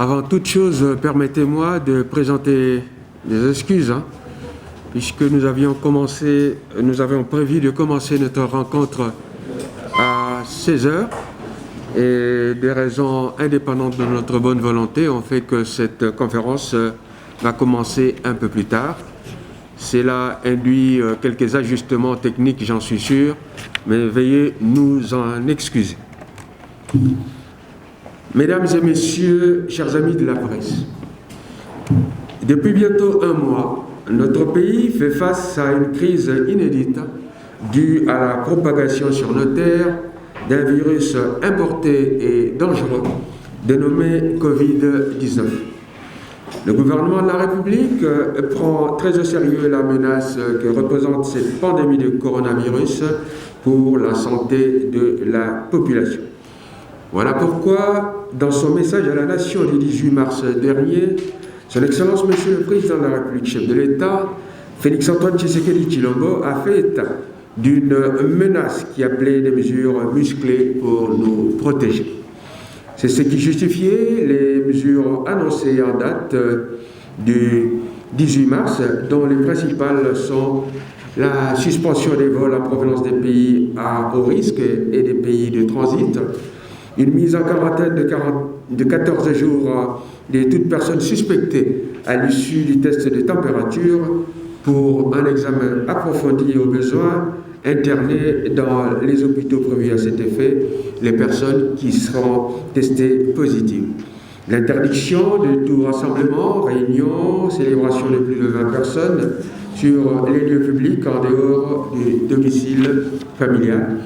Avant toute chose, permettez-moi de présenter des excuses, puisque nous avions prévu de commencer notre rencontre à 16h, et des raisons indépendantes de notre bonne volonté ont fait que cette conférence va commencer un peu plus tard. Cela induit quelques ajustements techniques, j'en suis sûr, mais veuillez nous en excuser. Mesdames et messieurs, chers amis de la presse, depuis bientôt un mois, notre pays fait face à une crise inédite due à la propagation sur nos terres d'un virus importé et dangereux dénommé Covid-19. Le gouvernement de la République prend très au sérieux la menace que représente cette pandémie de coronavirus pour la santé de la population. Voilà pourquoi, dans son message à la Nation du 18 mars dernier, Son Excellence Monsieur le Président de la République, chef de l'État, Félix-Antoine Tshisekedi Tshilombo, a fait état d'une menace qui appelait des mesures musclées pour nous protéger. C'est ce qui justifiait les mesures annoncées en date du 18 mars, dont les principales sont la suspension des vols en provenance des pays à haut risque et des pays de transit, une mise en quarantaine de 14 jours de toute personne suspectée à l'issue du test de température pour un examen approfondi et au besoin interner dans les hôpitaux prévus à cet effet les personnes qui seront testées positives. L'interdiction de tout rassemblement, réunion, célébration de plus de 20 personnes sur les lieux publics en dehors du domicile familial.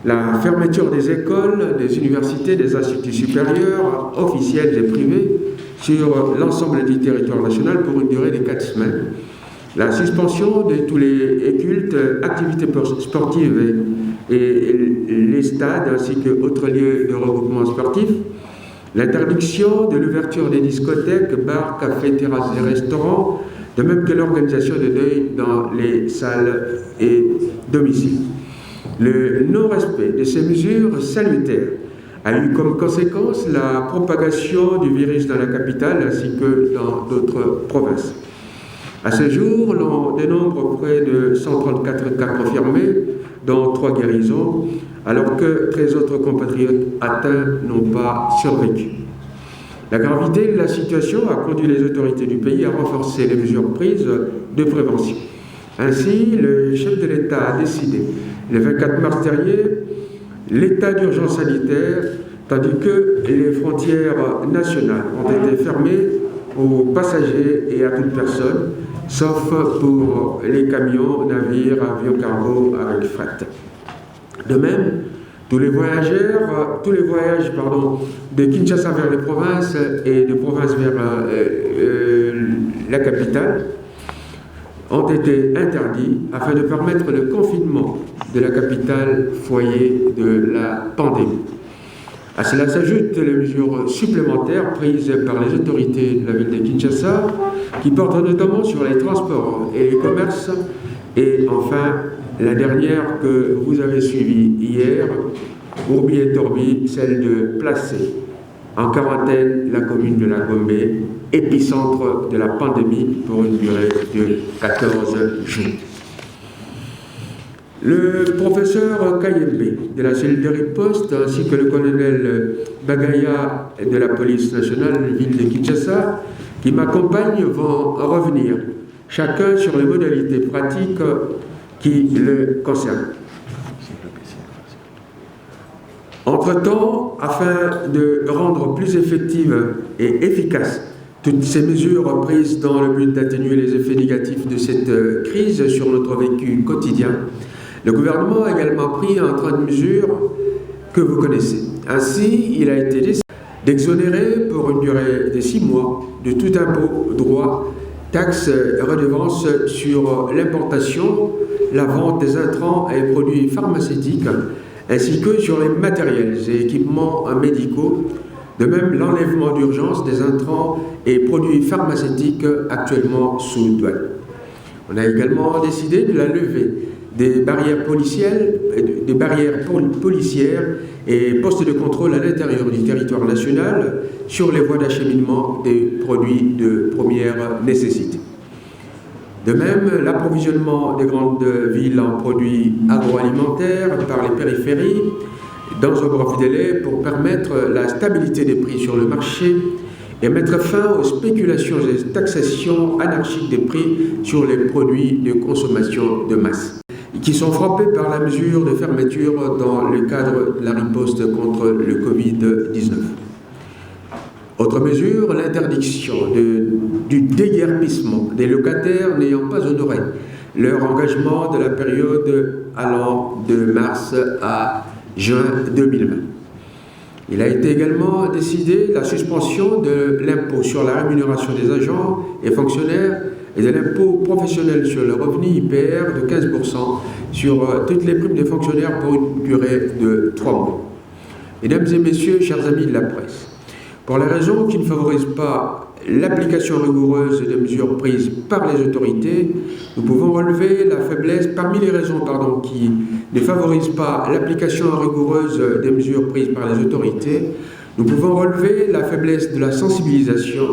La fermeture des écoles, des universités, des instituts supérieurs, officiels et privés sur l'ensemble du territoire national pour une durée de 4 semaines. La suspension de tous les cultes, activités sportives et les stades ainsi que autres lieux de regroupement sportif. L'interdiction de l'ouverture des discothèques, bars, cafés, terrasses et restaurants, de même que l'organisation de deuil dans les salles et domiciles. Le non-respect de ces mesures salutaires a eu comme conséquence la propagation du virus dans la capitale ainsi que dans d'autres provinces. À ce jour, l'on dénombre près de 134 cas confirmés, dont 3 guérisons, alors que 13 autres compatriotes atteints n'ont pas survécu. La gravité de la situation a conduit les autorités du pays à renforcer les mesures prises de prévention. Ainsi, le chef de l'État a décidé, le 24 mars dernier, l'état d'urgence sanitaire, tandis que les frontières nationales ont été fermées aux passagers et à toute personne, sauf pour les camions, navires, avions, cargo avec fret. De même, tous les voyages de Kinshasa vers les provinces et de provinces vers la capitale ont été interdits afin de permettre le confinement de la capitale foyer de la pandémie. À cela s'ajoutent les mesures supplémentaires prises par les autorités de la ville de Kinshasa qui portent notamment sur les transports et les commerces. Et enfin, la dernière que vous avez suivie hier, Urbi et Torbi, celle de placer en quarantaine la commune de la Gombe, épicentre de la pandémie pour une durée de 14 jours. Le professeur Kayembe de la cellule de riposte ainsi que le colonel Bagaya de la police nationale de la ville de Kinshasa qui m'accompagnent vont revenir chacun sur les modalités pratiques qui le concernent. Entre-temps, afin de rendre plus effectives et efficaces toutes ces mesures prises dans le but d'atténuer les effets négatifs de cette crise sur notre vécu quotidien, le gouvernement a également pris un train de mesures que vous connaissez. Ainsi, il a été décidé d'exonérer pour une durée de 6 mois de tout impôt, droit, taxes et redevances sur l'importation, la vente des intrants et produits pharmaceutiques, ainsi que sur les matériels et équipements médicaux, de même l'enlèvement d'urgence des intrants et produits pharmaceutiques actuellement sous douane. On a également décidé de la levée des barrières policières et postes de contrôle à l'intérieur du territoire national sur les voies d'acheminement des produits de première nécessité. De même, l'approvisionnement des grandes villes en produits agroalimentaires par les périphéries dans un bref délai pour permettre la stabilité des prix sur le marché et mettre fin aux spéculations et taxations anarchiques des prix sur les produits de consommation de masse, qui sont frappés par la mesure de fermeture dans le cadre de la riposte contre le Covid-19. Autre mesure, l'interdiction du déguerpissement des locataires n'ayant pas honoré leur engagement de la période allant de mars à juin 2020. Il a été également décidé la suspension de l'impôt sur la rémunération des agents et fonctionnaires et de l'impôt professionnel sur le revenu IPR de 15% sur toutes les primes des fonctionnaires pour une durée de 3 mois. Mesdames et messieurs, chers amis de la presse, pour les raisons qui ne favorisent pas l'application rigoureuse des mesures prises par les autorités, nous pouvons relever la faiblesse, parmi les raisons qui ne favorisent pas l'application rigoureuse des mesures prises par les autorités, nous pouvons relever la faiblesse de la sensibilisation,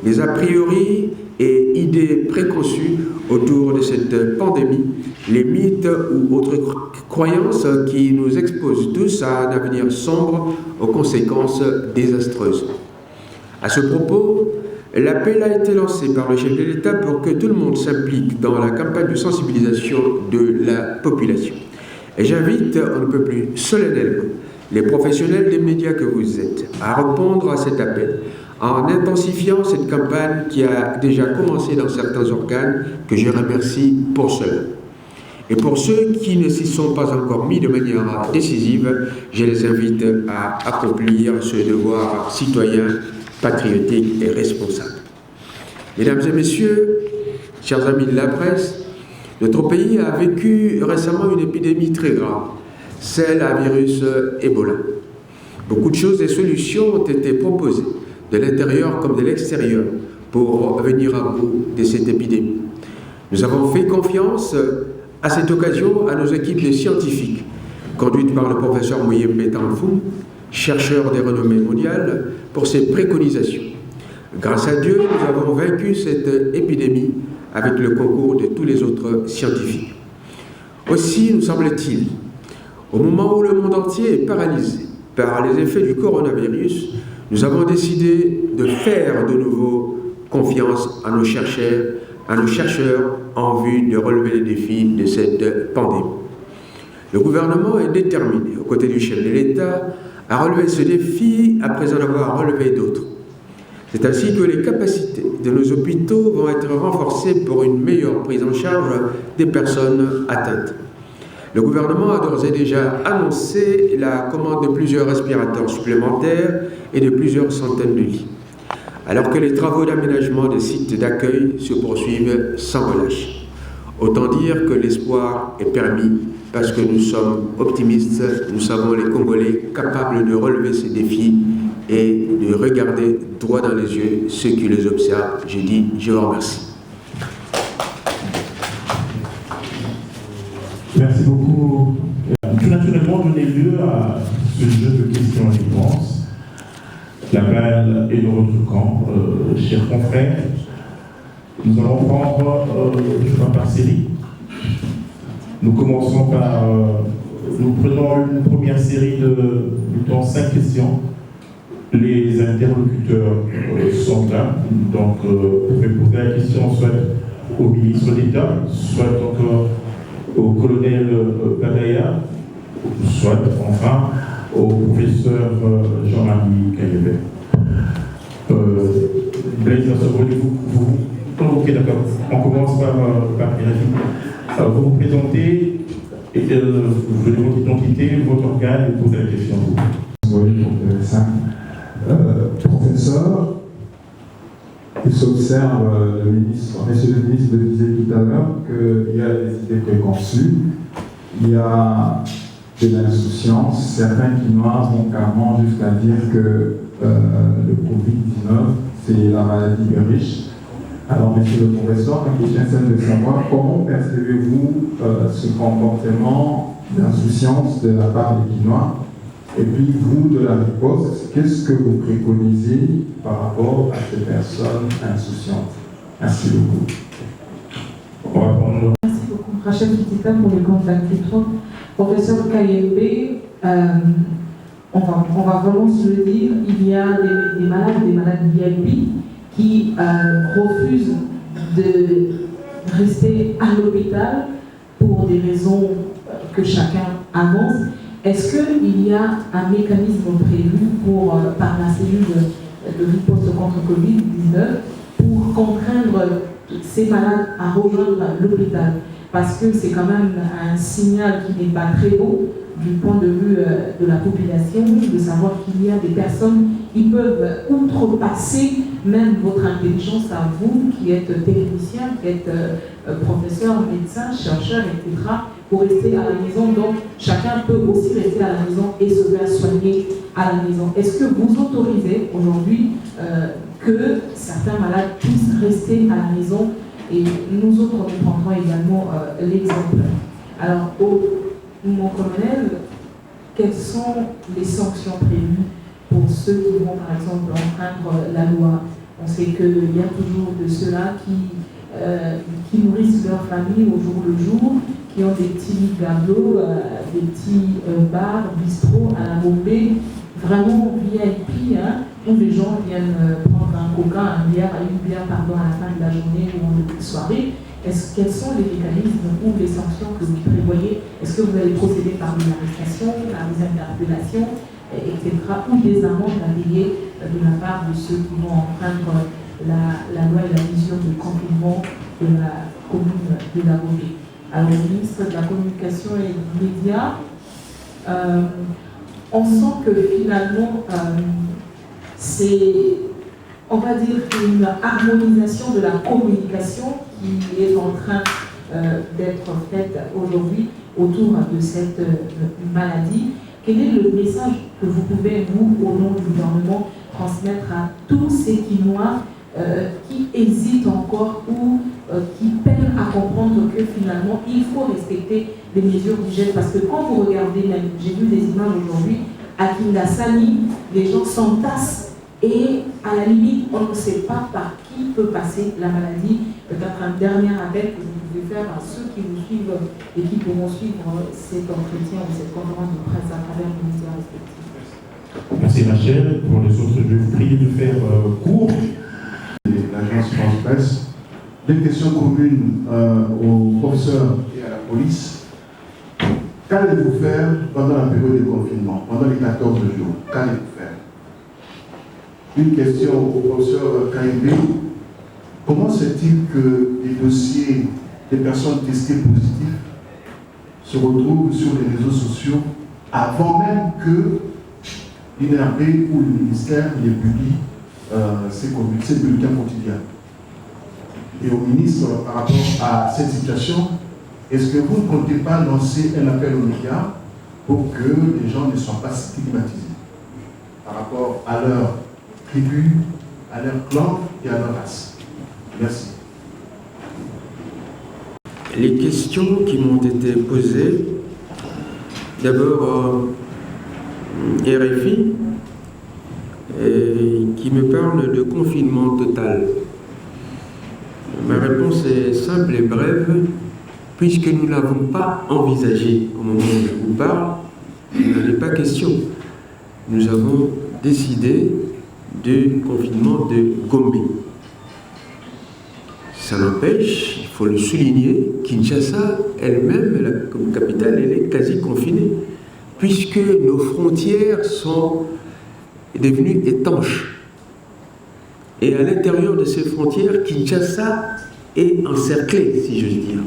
les a priori et idées préconçues autour de cette pandémie, les mythes ou autres croyances qui nous exposent tous à un avenir sombre aux conséquences désastreuses. À ce propos, l'appel a été lancé par le chef de l'État pour que tout le monde s'implique dans la campagne de sensibilisation de la population. Et j'invite, on ne peut plus solennellement, les professionnels des médias que vous êtes à répondre à cet appel en intensifiant cette campagne qui a déjà commencé dans certains organes, que je remercie pour cela. Et pour ceux qui ne s'y sont pas encore mis de manière décisive, je les invite à accomplir ce devoir citoyen, patriotique et responsable. Mesdames et messieurs, chers amis de la presse, notre pays a vécu récemment une épidémie très grave, celle à virus Ebola. Beaucoup de choses et solutions ont été proposées, de l'intérieur comme de l'extérieur, pour venir à bout de cette épidémie. Nous avons fait confiance à cette occasion à nos équipes de scientifiques, conduites par le professeur Mouyembe Tanfou, chercheur de renommée mondiale, pour ses préconisations. Grâce à Dieu, nous avons vaincu cette épidémie avec le concours de tous les autres scientifiques. Aussi, nous semble-t-il, au moment où le monde entier est paralysé par les effets du coronavirus, nous avons décidé de faire de nouveau confiance à nos chercheurs en vue de relever les défis de cette pandémie. Le gouvernement est déterminé, aux côtés du chef de l'État, à relever ce défi après en avoir relevé d'autres. C'est ainsi que les capacités de nos hôpitaux vont être renforcées pour une meilleure prise en charge des personnes atteintes. Le gouvernement a d'ores et déjà annoncé la commande de plusieurs respirateurs supplémentaires et de plusieurs centaines de lits, alors que les travaux d'aménagement des sites d'accueil se poursuivent sans relâche. Autant dire que l'espoir est permis parce que nous sommes optimistes, nous savons les Congolais capables de relever ces défis et de regarder droit dans les yeux ceux qui les observent. Je dis, je vous remercie. Merci beaucoup. Tout naturellement, donner lieu à ce jeu de questions-réponses. L'appel est de votre camp, chers confrères. Nous allons prendre le chemin par série. Nous commençons par. Nous prenons une première série de 5 questions. Les interlocuteurs sont là, donc vous pouvez poser la question soit au ministre d'État, soit au colonel Badaya, soit enfin au professeur Jean-Marie Kayebe. Blaise, ok, d'accord. On commence par Eric. Vous vous présentez, vous donnez votre identité, votre organe et posez la question. Oui, professeur, il s'observe, monsieur le ministre le disait tout à l'heure, qu'il y a des idées préconçues, il y a de l'insouciance, certains qui vont carrément jusqu'à dire que le Covid-19, c'est la maladie des riches, Alors, monsieur le professeur, ma question est celle de savoir comment percevez-vous ce comportement d'insouciance de la part des Guinois? Et puis, vous, de la riposte, qu'est-ce que vous préconisez par rapport à ces personnes insouciantes? Merci beaucoup. Merci beaucoup, Rachel Kitita, pour le contact. Professeur Kayembe, on va vraiment se le dire, il y a des malades VIP qui refusent de rester à l'hôpital pour des raisons que chacun avance. Est-ce qu'il y a un mécanisme prévu par la cellule de riposte contre Covid-19 pour contraindre ces malades à rejoindre l'hôpital? Parce que c'est quand même un signal qui n'est pas très beau du point de vue de la population, de savoir qu'il y a des personnes qui peuvent outrepasser même votre intelligence à vous, qui êtes technicien, qui êtes professeur, médecin, chercheur, etc., pour rester à la maison. Donc, chacun peut aussi rester à la maison et se faire soigner à la maison. Est-ce que vous autorisez aujourd'hui que certains malades puissent rester à la maison? Et nous autres, nous prendrons également l'exemple. Alors, mon colonel, quelles sont les sanctions prévues pour ceux qui vont, par exemple, enfreindre la loi? On sait qu'il y a toujours de ceux-là qui nourrissent leur famille au jour le jour, qui ont des petits gablots, des petits bars, bistrots à la Bombay, vraiment VIP, hein, où les gens viennent prendre un coca, une bière à la fin de la journée ou en début de soirée. Quels sont les mécanismes ou les sanctions que vous prévoyez? Est-ce que vous allez procéder par une arrestation, par des interpellations, etc., ou des amendes à payer de la part de ceux qui vont enfreindre la loi et la vision de confinement de la commune de la Bombay? Alors, le ministre de la Communication et des Médias, on sent que finalement, c'est, on va dire, une harmonisation de la communication qui est en train d'être faite aujourd'hui autour de cette maladie. Quel est le message que vous pouvez, vous, au nom du gouvernement, transmettre à tous ces Quinois qui hésitent encore ou qui peinent à comprendre que finalement, il faut respecter les mesures d'hygiène? Parce que quand vous regardez, même, j'ai vu des images aujourd'hui, à Kingasani, les gens s'entassent et à la limite, on ne sait pas par qui peut passer la maladie. Peut-être un dernier appel que vous pouvez faire à ceux qui vous suivent et qui pourront suivre cet entretien ou cette conférence de presse à travers les médias respectifs. Merci Rachel. Pour les autres, je vais vous prier de faire court. L'agence France-Presse. Deux questions communes aux professeurs et à la police. Qu'allez-vous faire pendant la période de confinement, pendant les 14 jours? Qu'allez-vous faire? Une question au professeur KMB. Comment se fait-il que les dossiers des personnes testées positives se retrouvent sur les réseaux sociaux avant même que l'INRB ou le ministère les publie ces bulletins quotidiens? Et au ministre, par rapport à cette situation, est-ce que vous ne comptez pas lancer un appel aux médias pour que les gens ne soient pas stigmatisés par rapport à leur tribu, à leur clan et à leur race? Merci. Les questions qui m'ont été posées, d'abord RFI, qui me parle de confinement total. Ma réponse est simple et brève, puisque nous ne l'avons pas envisagé au moment où je vous parle, il n'en est pas question. Nous avons décidé du confinement de Gombe. Ça n'empêche, il faut le souligner, Kinshasa elle-même, comme capitale, elle est quasi confinée, puisque nos frontières sont devenues étanches. Et à l'intérieur de ces frontières, Kinshasa est encerclée, si j'ose dire.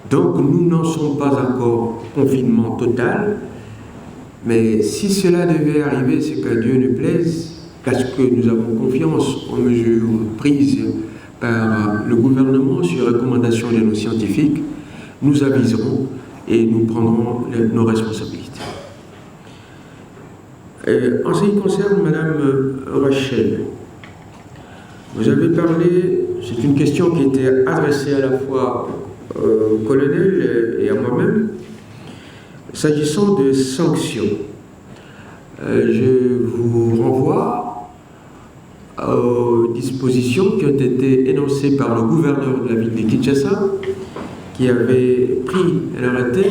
Donc nous n'en sommes pas encore confinement total, mais si cela devait arriver, c'est qu'à Dieu ne plaise, parce que nous avons confiance aux mesures prises par le gouvernement sur recommandation de nos scientifiques, nous aviserons et nous prendrons nos responsabilités. En ce qui concerne Madame Rachel, Vous avez parlé, c'est une question qui était adressée à la fois au colonel et à moi-même, s'agissant de sanctions. Je vous renvoie aux dispositions qui ont été énoncées par le gouverneur de la ville de Kinshasa, qui avait pris un arrêté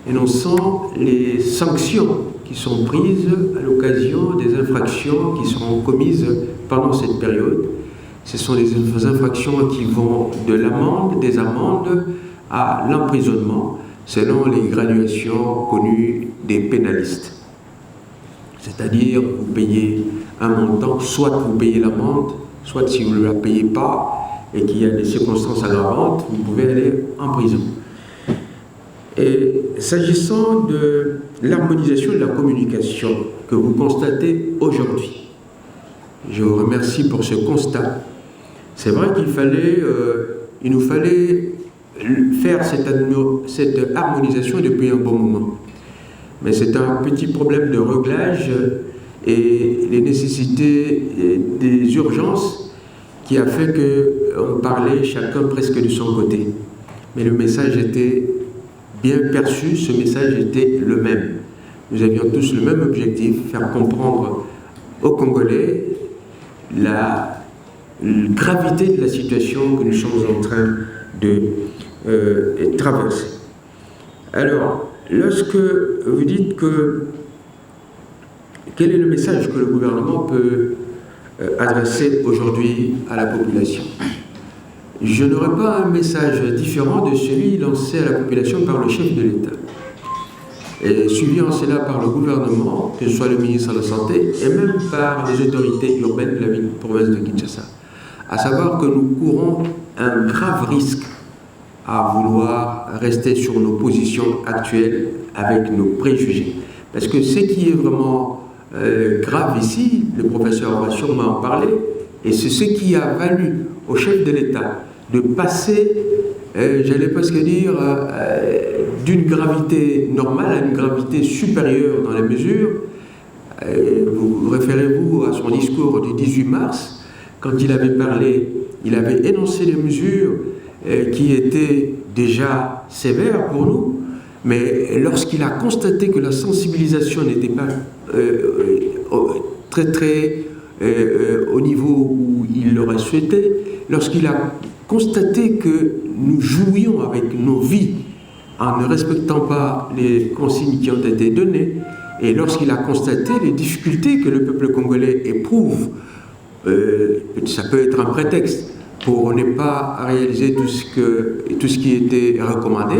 énonçant les sanctions qui sont prises à l'occasion des infractions qui seront commises pendant cette période. Ce sont des infractions qui vont de l'amende, des amendes, à l'emprisonnement, selon les graduations connues des pénalistes. C'est-à-dire, vous payez un montant, soit vous payez l'amende, soit si vous ne la payez pas et qu'il y a des circonstances aggravantes, vous pouvez aller en prison. Et s'agissant de l'harmonisation de la communication que vous constatez aujourd'hui, je vous remercie pour ce constat. C'est vrai qu'il nous fallait faire cette harmonisation depuis un bon moment. Mais c'est un petit problème de réglage et les nécessités des urgences qui a fait qu'on parlait chacun presque de son côté. Mais le message était bien perçu, ce message était le même. Nous avions tous le même objectif, faire comprendre aux Congolais la gravité de la situation que nous sommes en train de traverser. Alors, lorsque vous dites quel est le message que le gouvernement peut adresser aujourd'hui à la population? Je n'aurai pas un message différent de celui lancé à la population par le chef de l'État, et suivi en cela par le gouvernement, que ce soit le ministre de la Santé, et même par les autorités urbaines de la ville province de Kinshasa. À savoir que nous courons un grave risque à vouloir rester sur nos positions actuelles avec nos préjugés. Parce que ce qui est vraiment grave ici, le professeur va sûrement en parler, et c'est ce qui a valu au chef de l'État de passer, j'allais presque dire, d'une gravité normale à une gravité supérieure dans la mesure. Vous référez-vous à son discours du 18 mars, quand il avait parlé, il avait énoncé des mesures qui étaient déjà sévères pour nous, mais lorsqu'il a constaté que la sensibilisation n'était pas très au niveau où il l'aurait souhaité, lorsqu'il a constaté que nous jouions avec nos vies en ne respectant pas les consignes qui ont été données, et lorsqu'il a constaté les difficultés que le peuple congolais éprouve, ça peut être un prétexte pour ne pas réaliser tout ce qui était recommandé,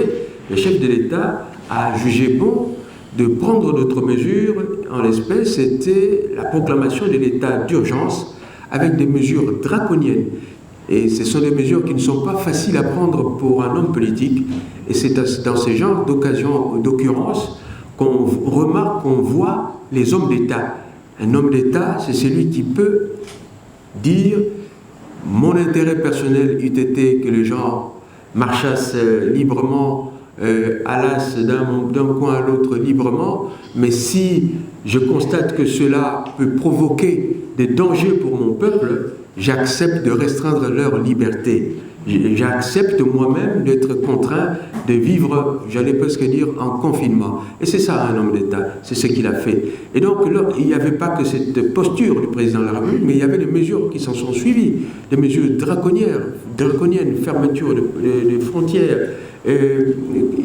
le chef de l'État a jugé bon de prendre d'autres mesures. En l'espèce, c'était la proclamation de l'état d'urgence avec des mesures draconiennes. Et ce sont des mesures qui ne sont pas faciles à prendre pour un homme politique. Et c'est dans ce genre d'occurrence qu'on remarque, qu'on voit les hommes d'État. Un homme d'État, c'est celui qui peut dire « mon intérêt personnel eût été que les gens marchassent librement, allassent d'un coin à l'autre librement, mais si je constate que cela peut provoquer des dangers pour mon peuple, j'accepte de restreindre leur liberté. J'accepte moi-même d'être contraint de vivre, j'allais presque dire, en confinement. » Et c'est ça un homme d'État, c'est ce qu'il a fait. Et donc, là, il n'y avait pas que cette posture du président de la République, mais il y avait des mesures qui s'en sont suivies, des mesures draconiennes, fermeture de frontières,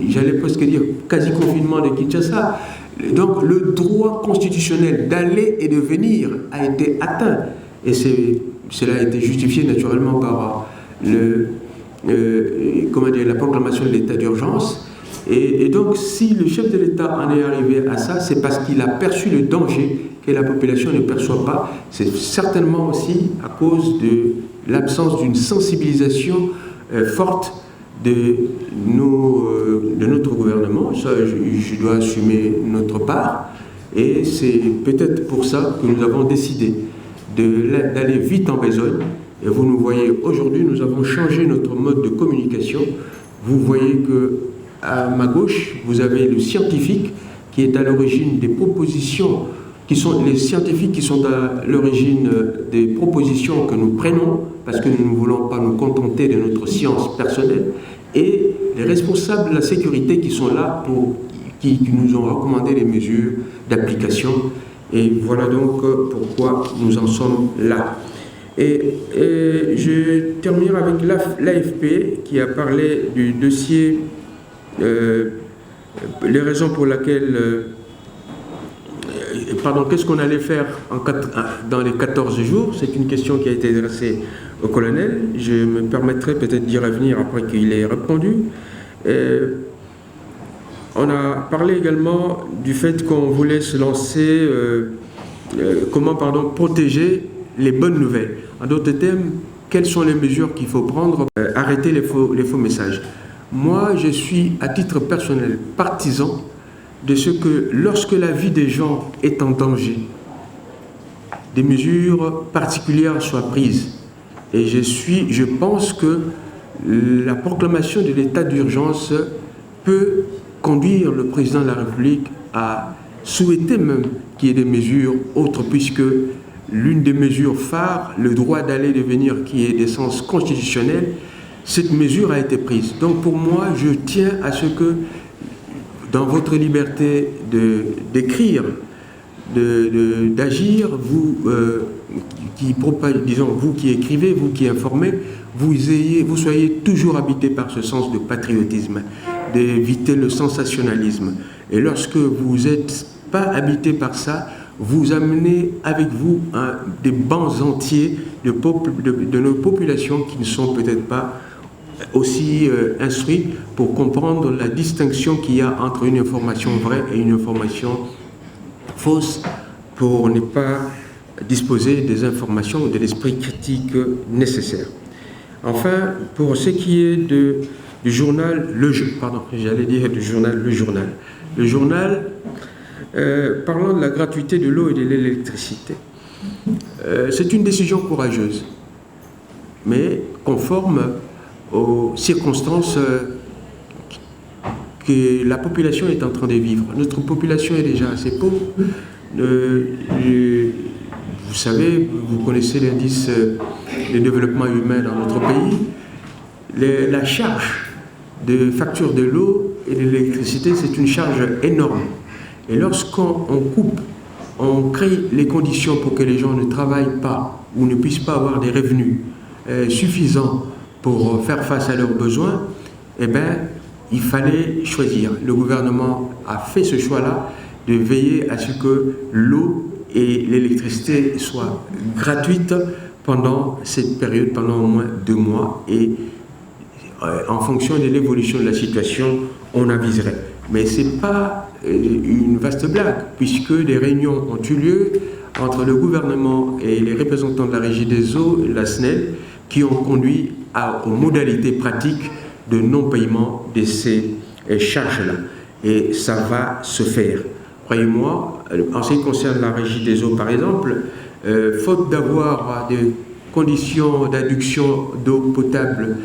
j'allais presque dire quasi-confinement de Kinshasa. Donc, le droit constitutionnel d'aller et de venir a été atteint. Et cela a été justifié naturellement par la proclamation de l'état d'urgence. Et donc, si le chef de l'État en est arrivé à ça, c'est parce qu'il a perçu le danger que la population ne perçoit pas. C'est certainement aussi à cause de l'absence d'une sensibilisation forte de notre gouvernement. Ça, je dois assumer notre part. Et c'est peut-être pour ça que nous avons décidé d'aller vite en besogne. Et vous nous voyez aujourd'hui, nous avons changé notre mode de communication. Vous voyez que à ma gauche, vous avez le scientifique qui est à l'origine des propositions qui sont les scientifiques qui sont à l'origine des propositions que nous prenons, parce que nous ne voulons pas nous contenter de notre science personnelle, et les responsables de la sécurité qui sont là, qui nous ont recommandé les mesures d'application. Et voilà donc pourquoi nous en sommes là. Et je termine avec l'AFP qui a parlé du dossier, les raisons pour lesquelles, qu'est-ce qu'on allait faire dans les 14 jours. C'est une question qui a été adressée au colonel. Je me permettrai peut-être d'y revenir après qu'il ait répondu. On a parlé également du fait qu'on voulait se lancer, protéger les bonnes nouvelles. En d'autres termes, quelles sont les mesures qu'il faut prendre pour arrêter les faux messages. Moi, je suis, à titre personnel, partisan de ce que, lorsque la vie des gens est en danger, des mesures particulières soient prises. Et je pense que la proclamation de l'état d'urgence peut conduire le président de la République à souhaiter même qu'il y ait des mesures autres, puisque l'une des mesures phares, le droit d'aller et de venir, qui est d'essence constitutionnelle, cette mesure a été prise. Donc pour moi, je tiens à ce que, dans votre liberté d'écrire, d'agir, vous qui écrivez, vous qui informez, vous soyez toujours habité par ce sens de patriotisme, d'éviter le sensationnalisme. Et lorsque vous n'êtes pas habité par ça, vous amenez avec vous des bancs entiers de nos populations qui ne sont peut-être pas aussi instruits pour comprendre la distinction qu'il y a entre une information vraie et une information fausse, pour ne pas disposer des informations ou de l'esprit critique nécessaire. Enfin, pour ce qui est du journal Le Journal, parlant de la gratuité de l'eau et de l'électricité, c'est une décision courageuse, mais conforme aux circonstances que la population est en train de vivre. Notre population est déjà assez pauvre. Vous savez, vous connaissez l'indice de développement humain dans notre pays. La charge de facture de l'eau et de l'électricité, c'est une charge énorme. Et lorsqu'on coupe, on crée les conditions pour que les gens ne travaillent pas ou ne puissent pas avoir des revenus suffisants pour faire face à leurs besoins, eh bien, il fallait choisir. Le gouvernement a fait ce choix-là de veiller à ce que l'eau et l'électricité soient gratuites pendant cette période, pendant au moins 2 mois. Et en fonction de l'évolution de la situation, on aviserait. Mais ce n'est pas une vaste blague, puisque des réunions ont eu lieu entre le gouvernement et les représentants de la Régie des eaux, la SNEL, qui ont conduit aux modalités pratiques de non-paiement de ces charges-là. Et ça va se faire. Croyez-moi, en ce qui concerne la Régie des eaux, par exemple, faute d'avoir des conditions d'adduction d'eau potable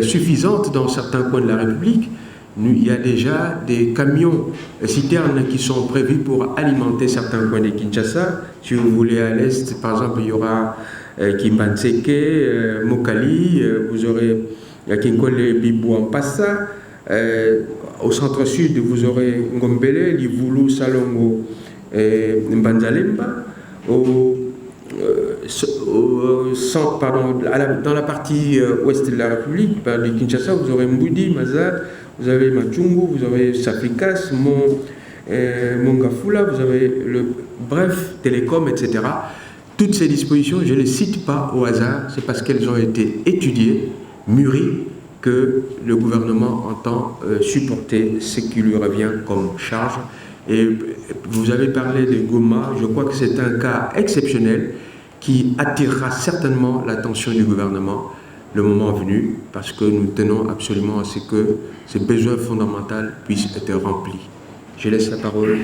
suffisantes dans certains coins de la République, il y a déjà des camions citernes qui sont prévus pour alimenter certains coins de Kinshasa. Si vous voulez à l'est, par exemple, il y aura Kimbanseke, Mokali, vous aurez Kinkole, Bibou, Ampassa. Au centre-sud, vous aurez Ngombele, Livulu, Salongo, Mbanzalemba. Dans la partie ouest de la République, par le Kinshasa, vous aurez Mboudi, Mazar, vous avez Machungu, vous avez Safikas, Mongafula, vous avez bref, Télécom, etc. Toutes ces dispositions, je ne les cite pas au hasard, c'est parce qu'elles ont été étudiées, mûries, que le gouvernement entend supporter ce qui lui revient comme charge. Et vous avez parlé de Goma, je crois que c'est un cas exceptionnel qui attirera certainement l'attention du gouvernement le moment venu, parce que nous tenons absolument à ce que ces besoins fondamentaux puissent être remplis. Je laisse la parole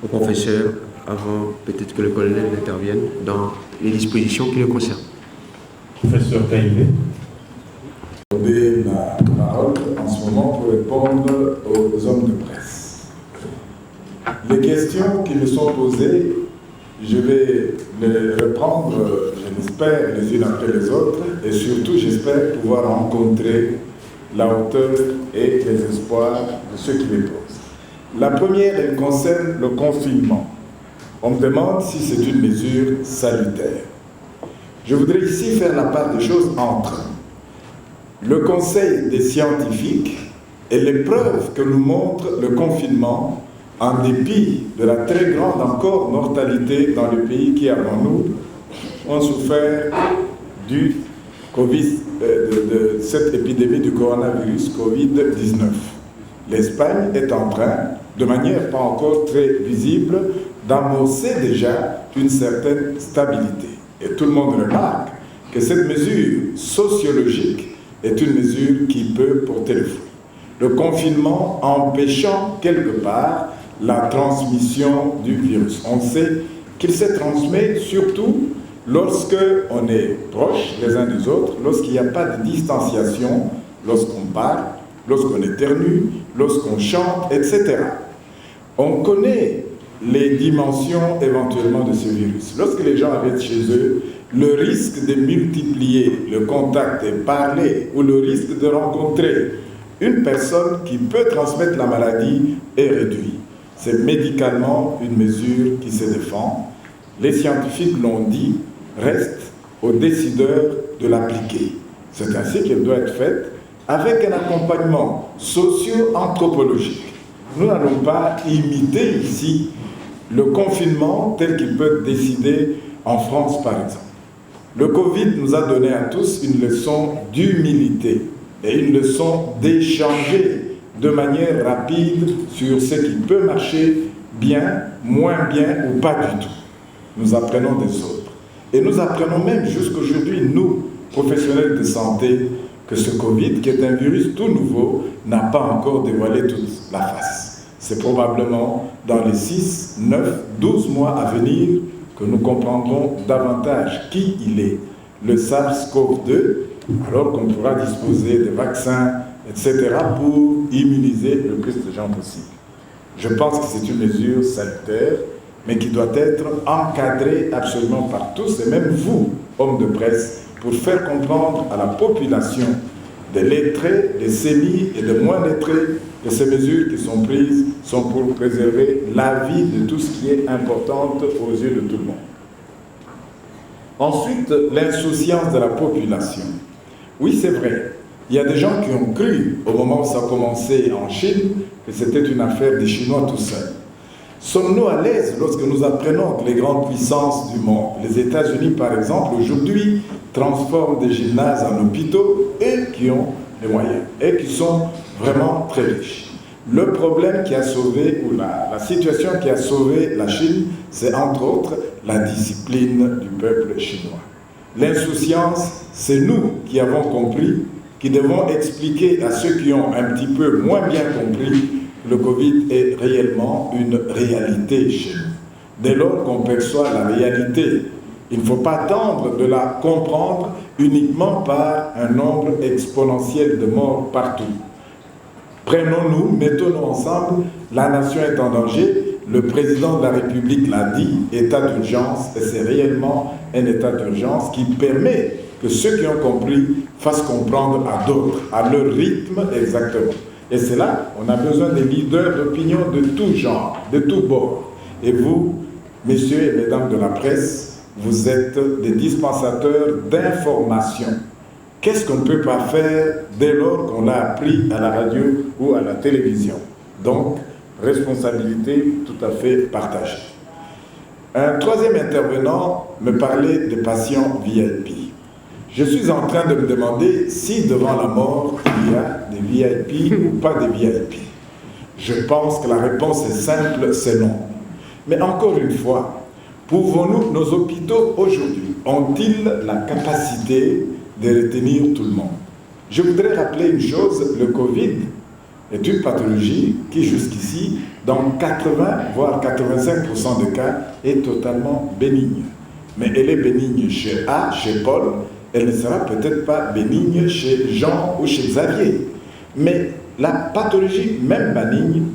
au professeur avant peut-être que le colonel intervienne dans les dispositions qui le concernent. Professeur Taïné. Je vais la parole en ce moment pour répondre aux hommes de presse. Les questions qui me sont posées, je vais les reprendre, je l'espère, les unes après les autres, et surtout, j'espère pouvoir rencontrer la hauteur et les espoirs de ceux qui les posent. La première, elle concerne le confinement. On me demande si c'est une mesure salutaire. Je voudrais ici faire la part des choses entre le conseil des scientifiques et les preuves que nous montre le confinement en dépit de la très grande encore mortalité dans les pays qui, avant nous, ont souffert du Covid, de cette épidémie du coronavirus Covid-19. L'Espagne est en train, de manière pas encore très visible, d'amorcer déjà une certaine stabilité. Et tout le monde remarque que cette mesure sociologique est une mesure qui peut porter le fruit. Le confinement empêchant quelque part la transmission du virus. On sait qu'il se transmet surtout lorsque on est proche les uns des autres, lorsqu'il n'y a pas de distanciation, lorsqu'on parle, lorsqu'on éternue, lorsqu'on chante, etc. On connaît les dimensions éventuellement de ce virus. Lorsque les gens arrivent chez eux, le risque de multiplier le contact et parler, ou le risque de rencontrer une personne qui peut transmettre la maladie est réduit. C'est médicalement une mesure qui se défend. Les scientifiques l'ont dit, reste aux décideurs de l'appliquer. C'est ainsi qu'elle doit être faite, avec un accompagnement socio-anthropologique. Nous n'allons pas imiter ici le confinement tel qu'il peut être décidé en France, par exemple. Le Covid nous a donné à tous une leçon d'humilité et une leçon d'échanger de manière rapide sur ce qui peut marcher bien, moins bien ou pas du tout. Nous apprenons des autres. Et nous apprenons même jusqu'aujourd'hui, nous, professionnels de santé, que ce Covid, qui est un virus tout nouveau, n'a pas encore dévoilé toute la face. C'est probablement dans les 6, 9, 12 mois à venir que nous comprendrons davantage qui il est, le SARS-CoV-2, alors qu'on pourra disposer de vaccins, etc., pour immuniser le plus de gens possible. Je pense que c'est une mesure salutaire, mais qui doit être encadrée absolument par tous, et même vous, hommes de presse, pour faire comprendre à la population des lettrés, des sémis et des moins lettrés que ces mesures qui sont prises sont pour préserver la vie de tout ce qui est important aux yeux de tout le monde. Ensuite, l'insouciance de la population. Oui, c'est vrai. Il y a des gens qui ont cru, au moment où ça a commencé en Chine, que c'était une affaire des Chinois tout seuls. Sommes-nous à l'aise lorsque nous apprenons que les grandes puissances du monde, les États-Unis par exemple, aujourd'hui, transforment des gymnases en hôpitaux et qui ont les moyens, et qui sont vraiment très riches. Le problème qui a sauvé, ou la situation qui a sauvé la Chine, c'est entre autres la discipline du peuple chinois. L'insouciance, c'est nous qui avons compris, qui devons expliquer à ceux qui ont un petit peu moins bien compris que le Covid est réellement une réalité chez nous. Dès lors qu'on perçoit la réalité, il ne faut pas attendre de la comprendre uniquement par un nombre exponentiel de morts partout. Prenons-nous, mettons-nous ensemble, la nation est en danger, le président de la République l'a dit, état d'urgence, et c'est réellement un état d'urgence qui permet que ceux qui ont compris fassent comprendre à d'autres, à leur rythme exactement. Et c'est là, on a besoin des leaders d'opinion de tout genre, de tout bord. Et vous, messieurs et mesdames de la presse, vous êtes des dispensateurs d'informations. Qu'est-ce qu'on ne peut pas faire dès lors qu'on l'a appris à la radio ou à la télévision? Donc, responsabilité tout à fait partagée. Un troisième intervenant me parlait des patients VIP. Je suis en train de me demander si devant la mort, il y a des VIP ou pas des VIP. Je pense que la réponse est simple, c'est non. Mais encore une fois, pouvons-nous, nos hôpitaux aujourd'hui, ont-ils la capacité de retenir tout le monde? Je voudrais rappeler une chose, le Covid est une pathologie qui jusqu'ici, dans 80 voire 85% de cas, est totalement bénigne. Mais elle est bénigne chez A, chez Paul, elle ne sera peut-être pas bénigne chez Jean ou chez Xavier. Mais la pathologie, même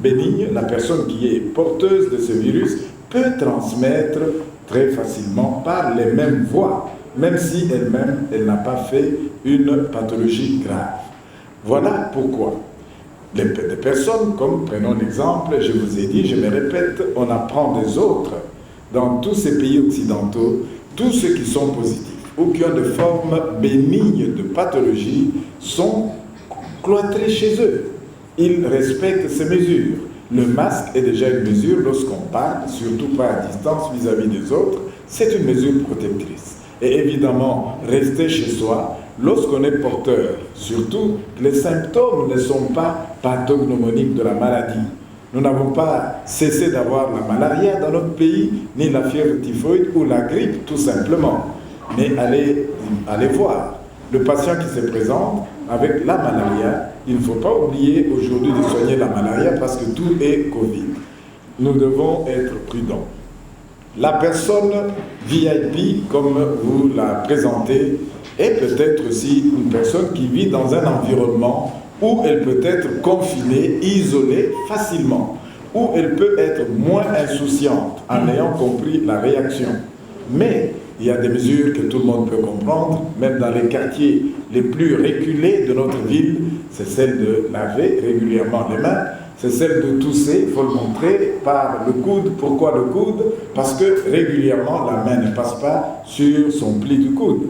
bénigne, la personne qui est porteuse de ce virus peut transmettre très facilement par les mêmes voies, même si elle-même, elle n'a pas fait une pathologie grave. Voilà pourquoi des personnes, comme prenons l'exemple, je vous ai dit, je me répète, on apprend des autres. Dans tous ces pays occidentaux, tous ceux qui sont positifs ou qui ont des formes bénignes de pathologie sont cloîtrés chez eux. Ils respectent ces mesures. Le masque est déjà une mesure lorsqu'on parle, surtout pas à distance vis-à-vis des autres, c'est une mesure protectrice. Et évidemment, rester chez soi, lorsqu'on est porteur, surtout que les symptômes ne sont pas pathognomoniques de la maladie. Nous n'avons pas cessé d'avoir la malaria dans notre pays, ni la fièvre typhoïde ou la grippe, tout simplement. Mais allez voir le patient qui se présente avec la malaria. Il ne faut pas oublier aujourd'hui de soigner la malaria parce que tout est Covid. Nous devons être prudents. La personne VIP, comme vous la présentez, est peut-être aussi une personne qui vit dans un environnement où elle peut être confinée, isolée facilement, où elle peut être moins insouciante en ayant compris la réaction. Mais il y a des mesures que tout le monde peut comprendre, même dans les quartiers les plus reculés de notre ville, c'est celle de laver régulièrement les mains, c'est celle de tousser, il faut le montrer, par le coude. Pourquoi le coude? Parce que régulièrement, la main ne passe pas sur son pli du coude.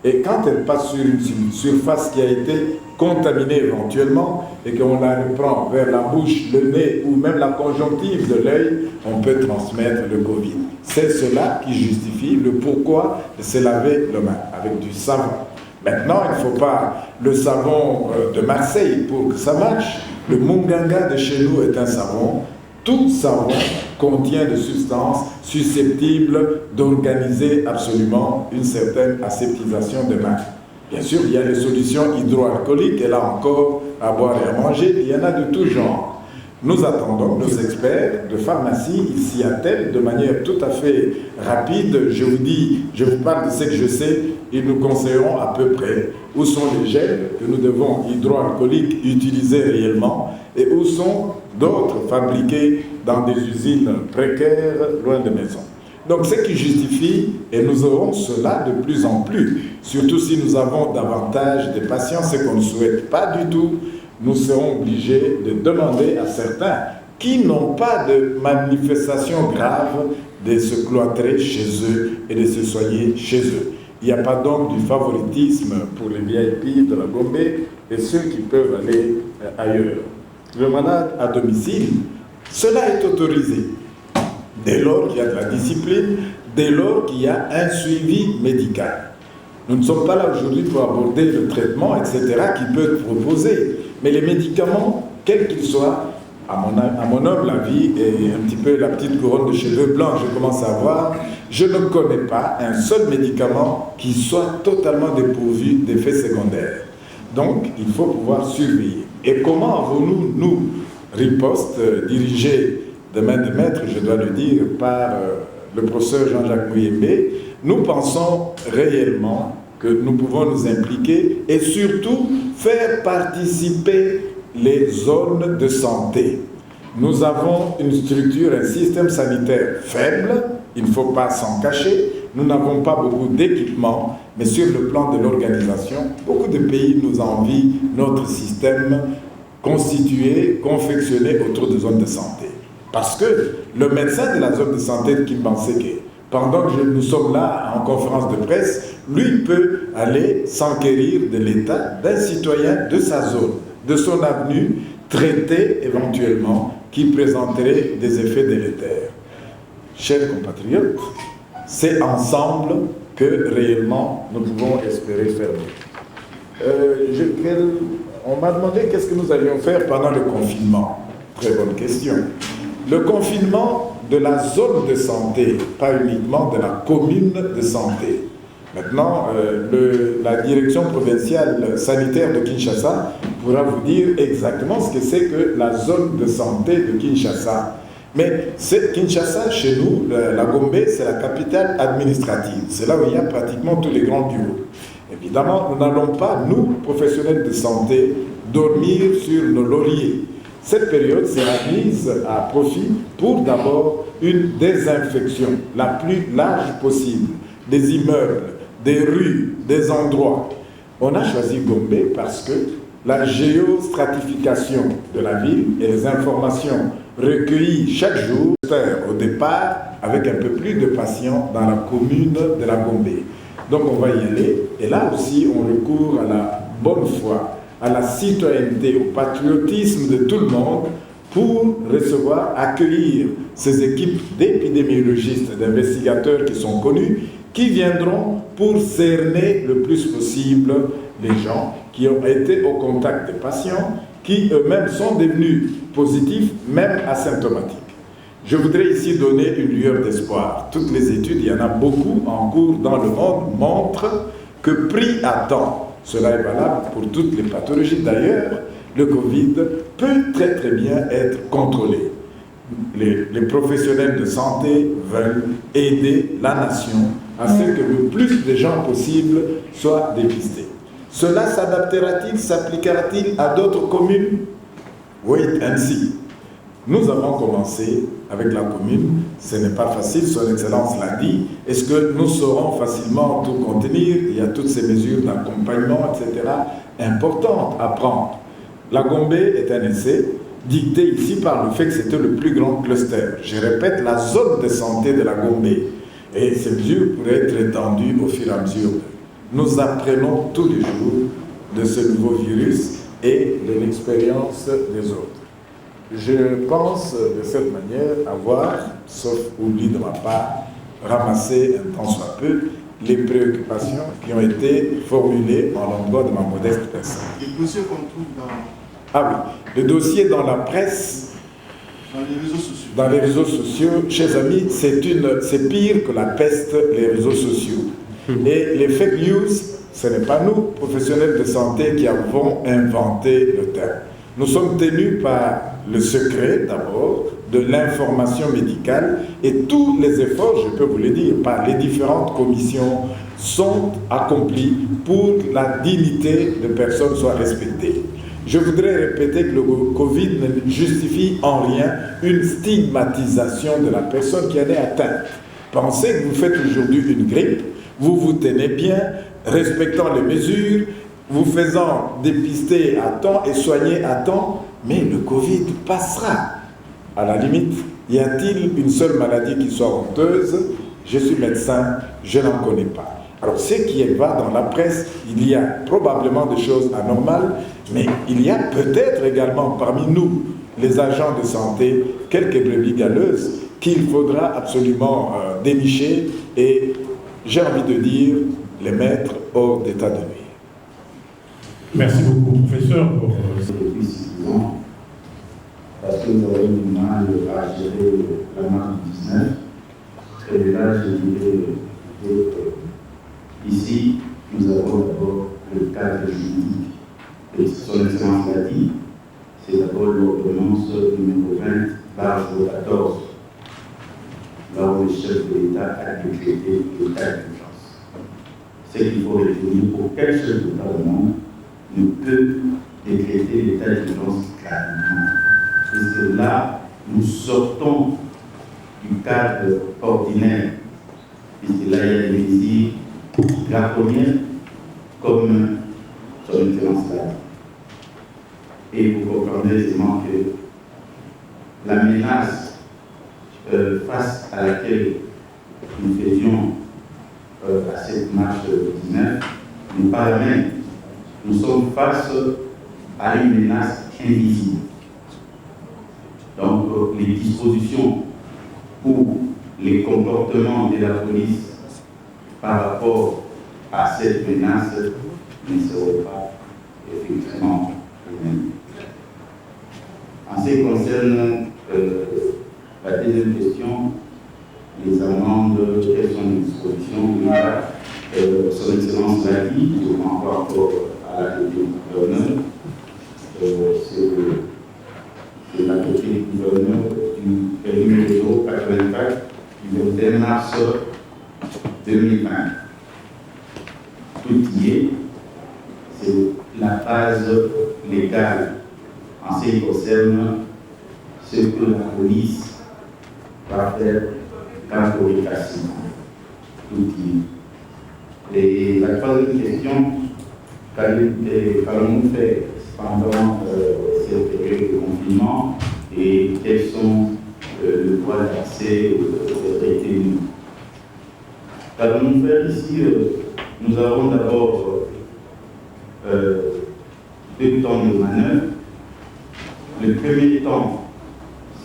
Et quand elle passe sur une surface qui a été contaminée éventuellement, et qu'on la reprend vers la bouche, le nez ou même la conjonctive de l'œil, on peut transmettre le Covid. C'est cela qui justifie le pourquoi de se laver les mains avec du savon. Maintenant, il ne faut pas le savon de Marseille pour que ça marche. Le Munganga de chez nous est un savon. Tout savon contient des substances susceptibles d'organiser absolument une certaine aseptisation des mains. Bien sûr, il y a les solutions hydroalcooliques, et là encore, à boire et à manger, il y en a de tout genre. Nous attendons nos experts de pharmacie ici à Tel de manière tout à fait rapide. Je vous dis, je vous parle de ce que je sais, ils nous conseilleront à peu près où sont les gels que nous devons hydroalcooliques utiliser réellement et où sont d'autres fabriqués dans des usines précaires loin de maison. Donc ce qui justifie, et nous aurons cela de plus en plus, surtout si nous avons davantage de patients, ce qu'on ne souhaite pas du tout, nous serons obligés de demander à certains qui n'ont pas de manifestations graves de se cloîtrer chez eux et de se soigner chez eux. Il n'y a pas donc du favoritisme pour les VIP de la Gombe et ceux qui peuvent aller ailleurs. Le malade à domicile, cela est autorisé. Dès lors qu'il y a de la discipline, dès lors qu'il y a un suivi médical. Nous ne sommes pas là aujourd'hui pour aborder le traitement, etc., qui peut être proposé. Mais les médicaments, quels qu'ils soient, à mon humble avis, et un petit peu la petite couronne de cheveux blancs que je commence à avoir, je ne connais pas un seul médicament qui soit totalement dépourvu d'effets secondaires. Donc, il faut pouvoir surveiller. Et comment avons-nous, nous, riposte, dirigés de main de maître, je dois le dire, par le professeur Jean-Jacques Muyembe, nous pensons réellement que nous pouvons nous impliquer et surtout faire participer les zones de santé. Nous avons une structure, un système sanitaire faible, il ne faut pas s'en cacher, nous n'avons pas beaucoup d'équipements, mais sur le plan de l'organisation, beaucoup de pays nous envient notre système constitué, confectionné autour de zones de santé. Parce que le médecin de la zone de santé de Kimbanseke, pendant que nous sommes là en conférence de presse, lui peut aller s'enquérir de l'état d'un citoyen de sa zone, de son avenue, traiter éventuellement qui présenterait des effets délétères. Chers compatriotes, c'est ensemble que réellement nous pouvons espérer faire mieux. On m'a demandé qu'est-ce que nous allions faire pendant le confinement. Très bonne question. Le confinement de la zone de santé, pas uniquement de la commune de santé. Maintenant, la direction provinciale sanitaire de Kinshasa pourra vous dire exactement ce que c'est que la zone de santé de Kinshasa. Mais Kinshasa, chez nous, la Gombe, c'est la capitale administrative. C'est là où il y a pratiquement tous les grands bureaux. Évidemment, nous n'allons pas, nous, professionnels de santé, dormir sur nos lauriers. Cette période sera mise à profit pour d'abord une désinfection la plus large possible des immeubles, des rues, des endroits. On a choisi Gombe parce que la géostratification de la ville et les informations recueillies chaque jour au départ avec un peu plus de patients dans la commune de la Gombe. Donc on va y aller et là aussi on recourt à la bonne foi, à la citoyenneté, au patriotisme de tout le monde pour recevoir, accueillir ces équipes d'épidémiologistes, d'investigateurs qui sont connus, qui viendront pour cerner le plus possible les gens qui ont été au contact des patients, qui eux-mêmes sont devenus positifs, même asymptomatiques. Je voudrais ici donner une lueur d'espoir. Toutes les études, il y en a beaucoup en cours dans le monde, montrent que pris à temps, cela est valable pour toutes les pathologies d'ailleurs, le Covid peut très très bien être contrôlé. Les professionnels de santé veulent aider la nation à ce que le plus de gens possible soient dépistés. Cela s'adaptera-t-il, s'appliquera-t-il à d'autres communes? Wait and see. Nous avons commencé avec la commune, ce n'est pas facile, son Excellence l'a dit. Est-ce que nous saurons facilement tout contenir? Il y a toutes ces mesures d'accompagnement, etc., importantes à prendre. La Gombe est un essai dicté ici par le fait que c'était le plus grand cluster. Je répète, la zone de santé de la Gombe. Et ces mesures pourraient être étendues au fur et à mesure. Nous apprenons tous les jours de ce nouveau virus et de l'expérience des autres. Je pense de cette manière avoir, sauf oubli de ma part, ramassé un tant soit peu les préoccupations qui ont été formulées en l'endroit de ma modeste personne. Le dossier qu'on trouve dans... Ah oui, le dossier dans la presse, dans les réseaux sociaux. Dans les réseaux sociaux, chers amis, c'est pire que la peste, les réseaux sociaux. Et les fake news, ce n'est pas nous, professionnels de santé, qui avons inventé le terme. Nous sommes tenus par le secret, d'abord, de l'information médicale, et tous les efforts, je peux vous le dire, par les différentes commissions, sont accomplis pour que la dignité de personnes soit respectée. Je voudrais répéter que le Covid ne justifie en rien une stigmatisation de la personne qui en est atteinte. Pensez que vous faites aujourd'hui une grippe, vous vous tenez bien, respectant les mesures, vous faisant dépister à temps et soigner à temps, mais le Covid passera. À la limite, y a-t-il une seule maladie qui soit honteuse? Je suis médecin, je n'en connais pas. Alors, ce qui va dans la presse, il y a probablement des choses anormales, mais il y a peut-être également parmi nous, les agents de santé, quelques brebis galeuses qu'il faudra absolument dénicher et, j'ai envie de dire, les mettre hors d'état de nuire. Merci beaucoup, professeur, pour depuis 6 ans, parce que nous avons du mal à gérer la marque du 19. Et là, je dirais ici, nous avons d'abord le cadre juridique. Et son Excellence l'a dit, c'est d'abord l'ordonnance numéro 20/14, là où le chef de l'État a décrété l'état d'urgence. C'est qu'il faut retenir auquel chef d'État au monde ne peut décréter l'état d'urgence gratuitement. Puisque là, nous sortons du cadre ordinaire, puisque là, il y a des mesures draconiennes comme son Excellence l'a dit. Et vous comprenez aisément que la menace face à laquelle nous faisions à cette marche 19 n'est pas la même. Nous sommes face à une menace invisible. Donc, les dispositions ou les comportements de la police par rapport à cette menace ne seront pas effectivement les mêmes. En ce qui concerne la deuxième question, les amendes, quelles sont les dispositions? Son Excellence l'a dit, je m'envoie encore à la côté du gouverneur, c'est la côté du gouverneur du numéro 84 du 21 mars 2020. Tout y est, c'est la base légale en ce qui concerne ce que la police va faire catégoriquement. Et la troisième question, qu'allons-nous faire pendant cette période de confinement et quels sont le droit d'accès aux détenus? Qu'allons-nous faire ici? Nous avons d'abord 2 temps de manœuvre. Le premier temps,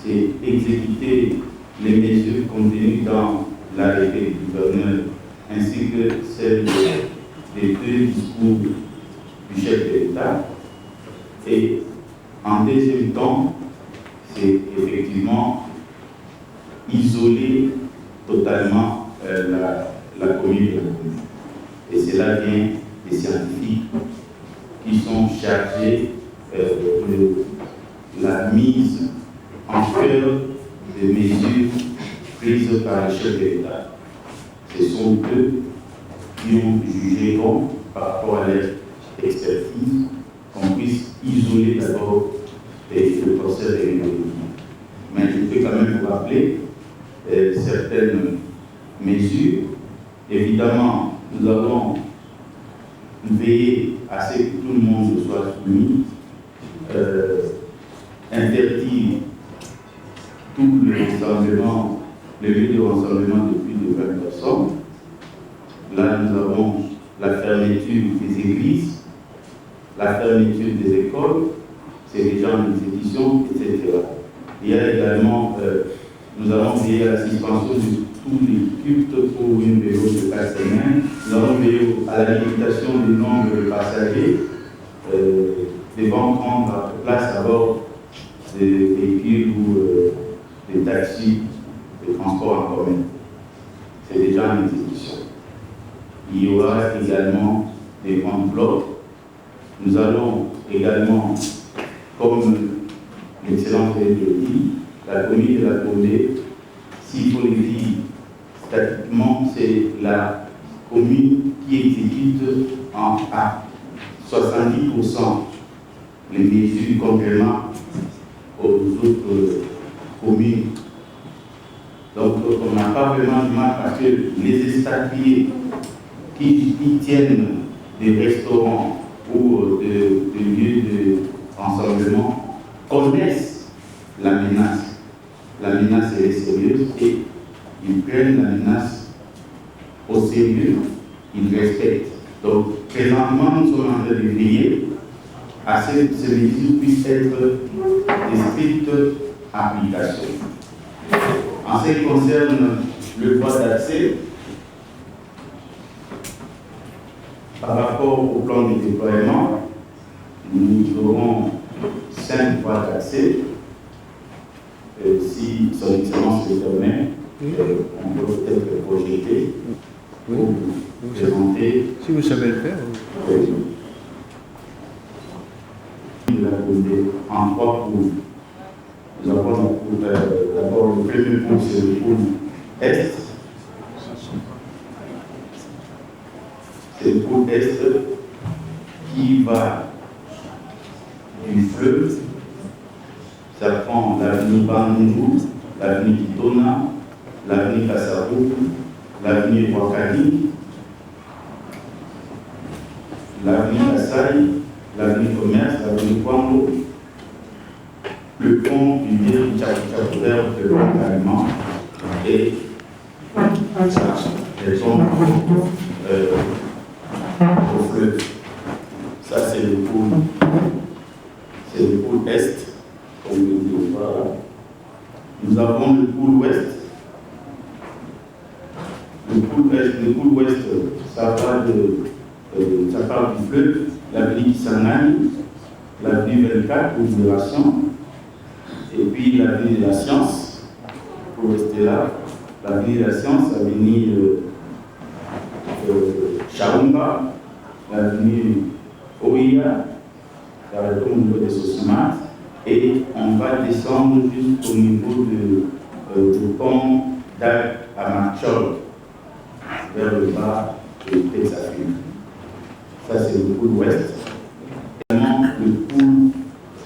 c'est exécuter les mesures contenues dans l'arrêté du gouverneur ainsi que celles des 2 discours du chef de l'État. Et en deuxième temps, c'est effectivement isoler totalement la commune de la commune. Et cela vient des scientifiques qui sont chargés de la mise en cœur des mesures prises par le chef de l'État. Ce sont eux qui ont jugé bon, par rapport à leur expertise, qu'on puisse isoler d'abord le procès de l'économie. Mais je peux quand même vous rappeler certaines mesures. Évidemment, nous avons veillé à ce que tout le monde soit soumis, interdire tout le lieu de rassemblement de plus de 20 personnes. Là, nous avons la fermeture des églises, la fermeture des écoles, c'est déjà en exécution, etc. Il y a également, nous avons veillé à la suspension de tous les cultes pour une période de 4 semaines. Nous avons veillé à la limitation du nombre de passagers devant prendre place à bord des véhicules ou des taxis de transport en commun. C'est déjà en exécution. Il y aura également des grands blocs. Nous allons également, comme l'excellence de dit, la commune de la Condé, s'il faut le dire statiquement, c'est la commune qui exécute à 70% les mesures complémentaires aux autres communes. Donc on n'a pas vraiment du mal parce que les expatriés qui tiennent des restaurants ou des lieux de rassemblement connaissent la menace. La menace est sérieuse et ils prennent la menace au sérieux, ils respectent. Donc présentement, nous sommes en train de veiller à ce que ces mesures puissent être de stricte application. En ce qui concerne le droit d'accès, par rapport au plan de déploiement, nous aurons 5 voies d'accès. Si son excellence le permet, on peut peut-être projeter pour vous présenter. Si vous savez le faire. En 3 pôles. Nous avons d'abord le premier pôle, c'est le pôle Est. C'est le pôle Est qui va du fleuve. Ça prend l'avenue Bandou, l'avenue Kitona, l'avenue Kassabou, l'avenue Wakali, l'avenue Kassai, l'avenue Commerce, l'avenue Kwango, le pont du vieux Tchakouter de l'Allemand et elles sont au fleuve. Ça, c'est le pôle Est. Nous avons le pôle Ouest. Le pôle Ouest, ça part du fleuve, l'avenue Kisangani, l'avenue 24 pour Libération, et puis l'avenue de la Science, pour rester là, l'avenue de la Science, l'avenue Chaumba, l'avenue Oïa, au niveau des Sosmas, et on va descendre jusqu'au niveau du pont d'Arc à Marchol, vers le bas de Texafine. Ça, c'est le pôle ouest. le pôle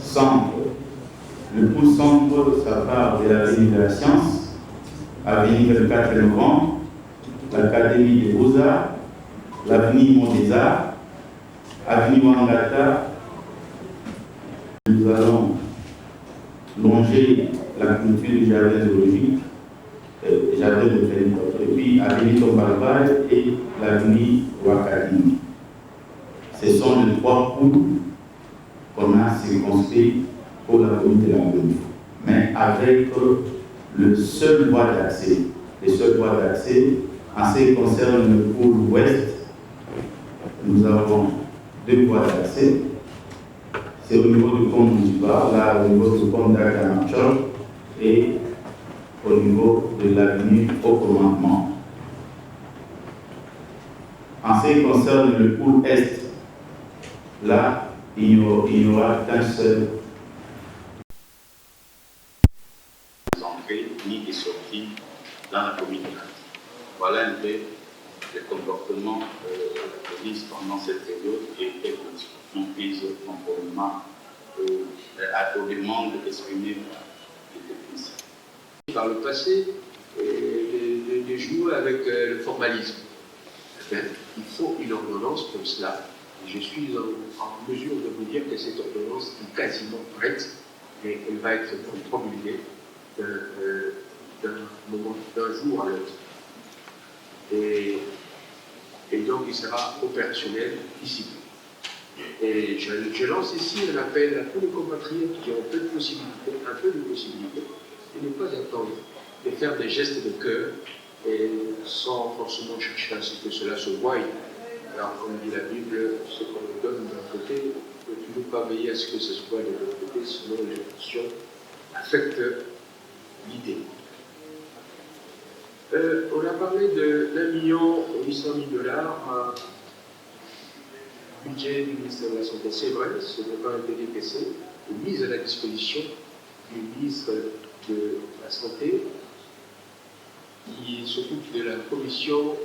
centre. Le pôle centre, ça part de l'avenue de la Science, avenue 24 novembre, l'Académie des Beaux-Arts, l'avenue Mont des Arts, avenue Wangata. Nous allons longer la culture du jardin zoologique, jardin botanique, et puis avenue Tombalbal et l'avenue Wakadini. Ce sont les trois pôles qu'on a circonscrits pour la commune de la Guadeloupe, mais avec le seul voie d'accès. Les seuls voies d'accès, en ce qui concerne le pôle ouest, nous avons deux voies d'accès. C'est au niveau du pont Mouzibar, là au niveau du pont d'Akanachor et au niveau de l'avenue au commandement. En ce qui concerne le pôle est, là, il n'y aura qu'un seul entrées ni des sorties dans la commune. Voilà un peu le comportement de la police pendant cette période et quelques discussions prises conformément aux demandes exprimées par les polices. Par le passé, de jouer avec le formalisme. Bien, il faut une ordonnance comme cela. Je suis en mesure de vous dire que cette ordonnance est quasiment prête et elle va être promulguée d'un jour à l'autre. Et donc il sera opérationnel ici. Et je lance ici un appel à tous les compatriotes qui ont un peu de possibilités, de ne pas attendre, de faire des gestes de cœur et sans forcément chercher à ce que cela se voie. Alors, comme dit la Bible, ce qu'on nous donne d'un côté, on ne peut toujours pas veiller à ce que ce soit de l'autre côté, sinon les émotions affectent l'idée. On a parlé de $1,800,000 budget du ministère de la Santé. C'est vrai, ce n'est pas un PDPC, mise à la disposition du ministre de la Santé qui s'occupe de la commission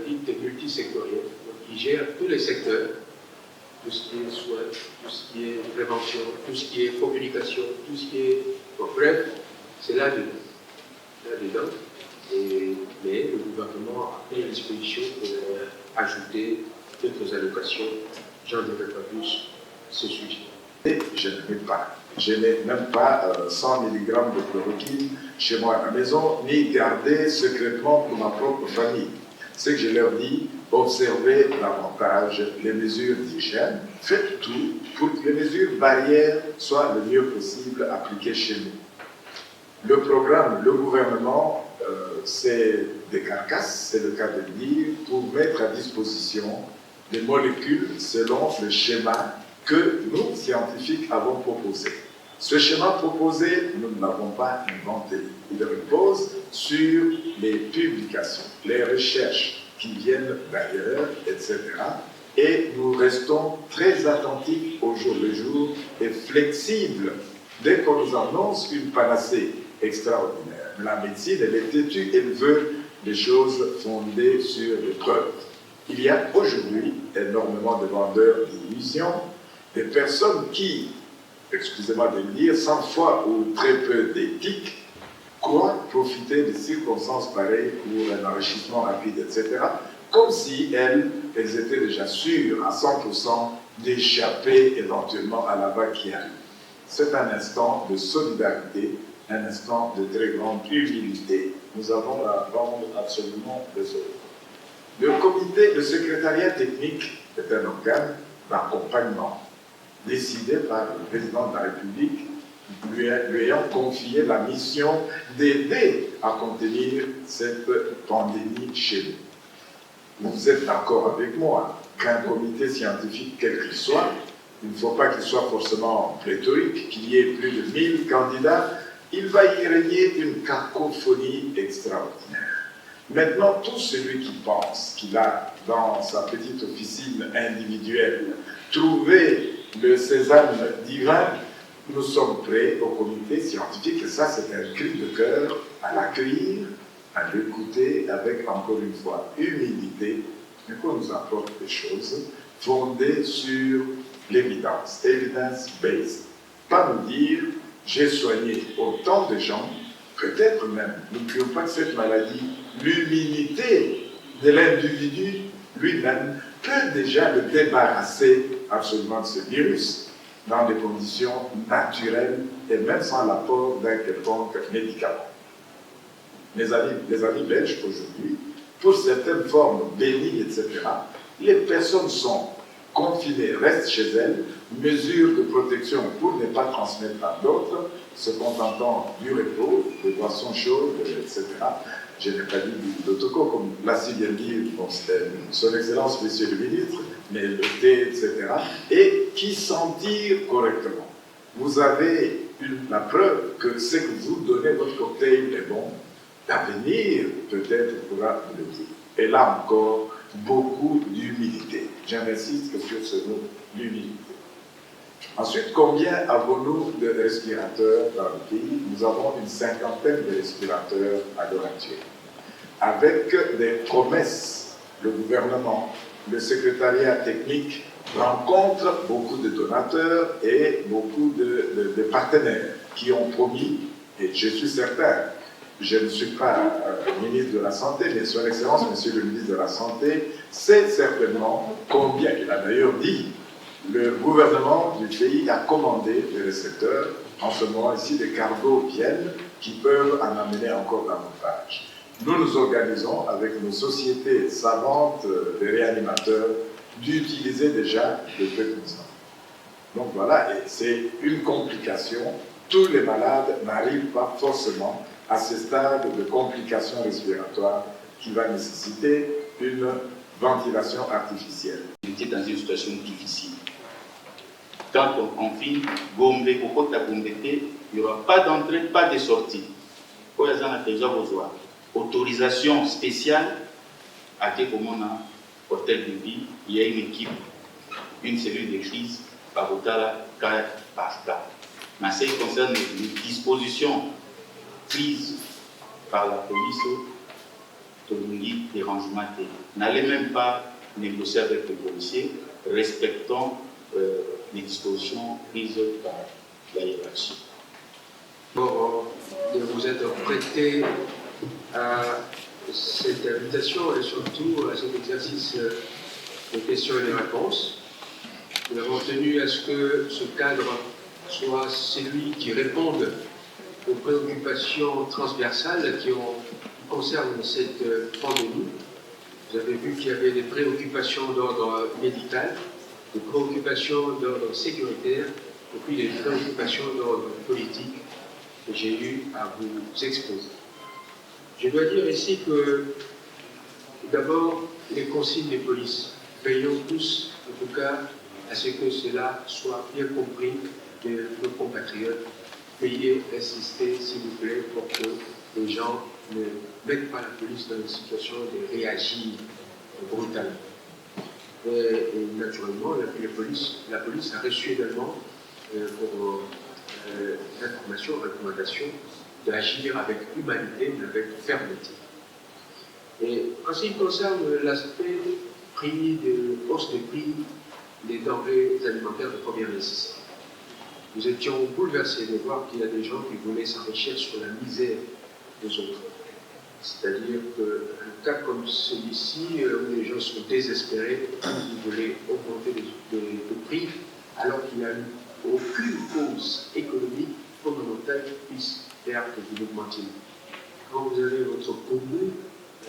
dite multisectorielle, qui gère tous les secteurs, tout ce qui est soins, tout ce qui est prévention, tout ce qui est communication, tout ce qui est... Bon, bref, c'est là-dedans. Mais le gouvernement a pris la disposition pour ajouter d'autres allocations. J'en dirai pas plus ce sujet. Je n'ai même pas 100 mg de chloroquine chez moi à la maison, ni gardé secrètement pour ma propre famille. Ce que je leur dis, observez davantage les mesures d'hygiène, faites tout pour que les mesures barrières soient le mieux possible appliquées chez nous. Le programme, le gouvernement, c'est des carcasses, c'est le cas de le dire, pour mettre à disposition des molécules selon le schéma que nous, scientifiques, avons proposé. Ce schéma proposé, nous ne l'avons pas inventé. Il repose sur les publications, les recherches qui viennent d'ailleurs, etc. Et nous restons très attentifs au jour le jour et flexibles dès qu'on nous annonce une panacée extraordinaire. La médecine, elle est têtue, elle veut des choses fondées sur des preuves. Il y a aujourd'hui énormément de vendeurs d'illusions, des personnes qui, excusez-moi de le dire, sans foi ou très peu d'éthique, croient profiter des circonstances pareilles pour un enrichissement rapide, etc., comme si elles étaient déjà sûres à 100% d'échapper éventuellement à la vague qui arrive. C'est un instant de solidarité, un instant de très grande humilité. Nous avons la rendre absolument besoin. Le comité de secrétariat technique est un organe d'accompagnement décidé par le président de la République, lui ayant confié la mission d'aider à contenir cette pandémie chez nous. Vous êtes d'accord avec moi qu'un comité scientifique, quel qu'il soit, il ne faut pas qu'il soit forcément pléthorique, qu'il y ait plus de 1000 candidats, il va y régner une cacophonie extraordinaire. Maintenant, tout celui qui pense qu'il a, dans sa petite officine individuelle, trouvé le sésame divin, nous sommes prêts au comité scientifique, et ça c'est un cri de cœur à l'accueillir, à l'écouter avec, encore une fois, humilité, mais qu'on nous apporte des choses fondées sur l'évidence, evidence-based. Pas nous dire, j'ai soigné autant de gens, peut-être même, n'oublions pas que cette maladie, l'humilité de l'individu lui-même peut déjà le débarrasser absolument de ce virus dans des conditions naturelles et même sans l'apport d'un quelconque médicament. Les amis belges aujourd'hui, pour certaines formes bénignes, etc., les personnes sont confinées, restent chez elles, mesures de protection pour ne pas transmettre à d'autres, se contentant du repos, de boissons chaudes, etc. Je n'ai pas dit du protocole, comme l'a si bien dit son Excellence, Monsieur le Ministre, mais le thé, etc. Et qui s'en tire correctement. Vous avez la preuve que ce que vous donnez, votre cocktail est bon. L'avenir, peut-être, pourra le dire. Et là encore, beaucoup d'humilité. J'insiste sur ce mot, l'humilité. Ensuite, combien avons-nous de respirateurs dans le pays? Nous avons une cinquantaine de respirateurs à l'heure actuelle. Avec des promesses, le gouvernement, le secrétariat technique rencontre beaucoup de donateurs et beaucoup de partenaires qui ont promis, et je suis certain, je ne suis pas ministre de la Santé, mais son Excellence, Monsieur le ministre de la Santé, sait certainement combien, il a d'ailleurs dit, le gouvernement du pays a commandé des récepteurs. En ce moment ici, des cargos viennent qui peuvent en amener encore davantage. Nous nous organisons avec nos sociétés savantes des réanimateurs d'utiliser déjà le peu que nous avons. Donc voilà, et c'est une complication. Tous les malades n'arrivent pas forcément à ce stade de complications respiratoires qui va nécessiter une ventilation artificielle. On était dans une situation difficile. Quand on confine, Gombe, Kokota, Gombe, il n'y aura pas d'entrée, pas de sortie. Pour les gens, on a déjà besoin. Autorisation spéciale, à quel moment on a hôtel de ville, il y a une équipe, une cellule de crise, par Otala, cas par cas. Mais ce qui concerne les dispositions prises par la police, Tolungi, des rangements, n'allez même pas négocier avec les policiers, respectant les dispositions prises par la hiérarchie. De vous être prêté à cette invitation et surtout à cet exercice de questions et de réponses. Nous avons tenu à ce que ce cadre soit celui qui réponde aux préoccupations transversales qui concernent cette pandémie. Vous avez vu qu'il y avait des préoccupations d'ordre médical, des préoccupations d'ordre sécuritaire et puis des préoccupations d'ordre politique que j'ai eu à vous exposer. Je dois dire ici que, d'abord, les consignes des polices, veillons tous, en tout cas, à ce que cela soit bien compris de nos compatriotes. Veuillez insister, s'il vous plaît, pour que les gens ne mettent pas la police dans une situation de réagir brutalement. Et naturellement, la police a reçu également pour information, recommandation d'agir avec humanité, mais avec fermeté. Et en ce qui concerne l'aspect prix, de hausse des prix des denrées alimentaires de première nécessité, nous étions bouleversés de voir qu'il y a des gens qui voulaient s'enrichir sur la misère des autres. C'est-à-dire qu'un cas comme celui-ci, où les gens sont désespérés, ils voulaient augmenter les prix, alors qu'il n'y a eu aucune cause économique fondamentale qui puisse faire que vous l'augmentiez. Quand vous avez votre Congo,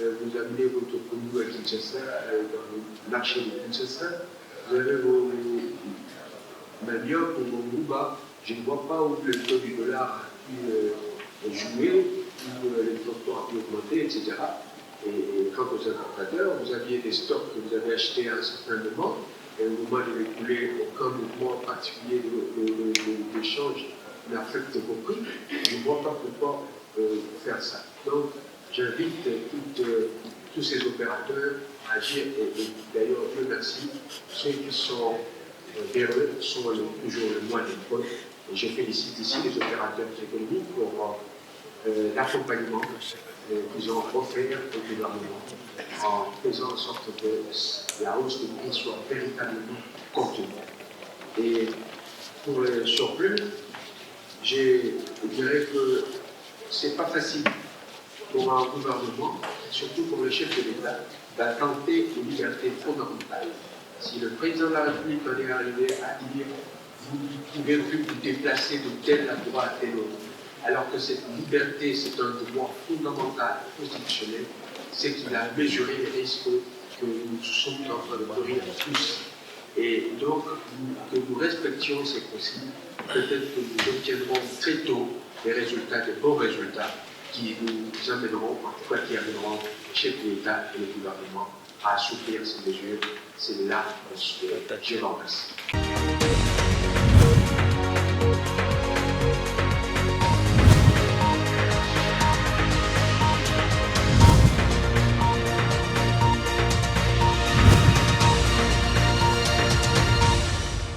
vous amenez votre Congo à Kinshasa, dans le marché de Kinshasa, vous avez vos manioc ou vos Mouba, je ne vois pas où le taux du dollar a pu jouer, où les taux ont pu augmenter, etc. Et quant aux importateurs, vous aviez des stocks que vous avez achetés à un certain moment, et au moment de l'écouler, aucun mouvement particulier d'échange n'affecte vos prix. Je ne vois pas pourquoi faire ça. Donc, j'invite tous ces opérateurs à agir, et d'ailleurs, Dieu merci, ceux qui sont véreux sont toujours le moins nombreux. Et je félicite ici les opérateurs économiques pour l'accompagnement qu'ils ont offert au gouvernement en faisant en sorte que la hausse des prix soit véritablement contenue. Et pour le surplus, je dirais que c'est pas facile pour un gouvernement, surtout pour le chef de l'État, d'attenter aux libertés fondamentales. Si le président de la République en est arrivé à dire vous ne pouvez plus vous déplacer de tel endroit à tel autre, alors que cette liberté, c'est un droit fondamental constitutionnel, c'est qu'il a mesuré les risques que nous sommes en train de courir tous. Et donc, que nous respections ces principes, peut-être que nous obtiendrons très tôt des résultats, des bons résultats, qui nous amèneront, en tout cas qui amèneront le chef de l'État et le gouvernement à assouplir ces mesures. C'est là que je vous remercie.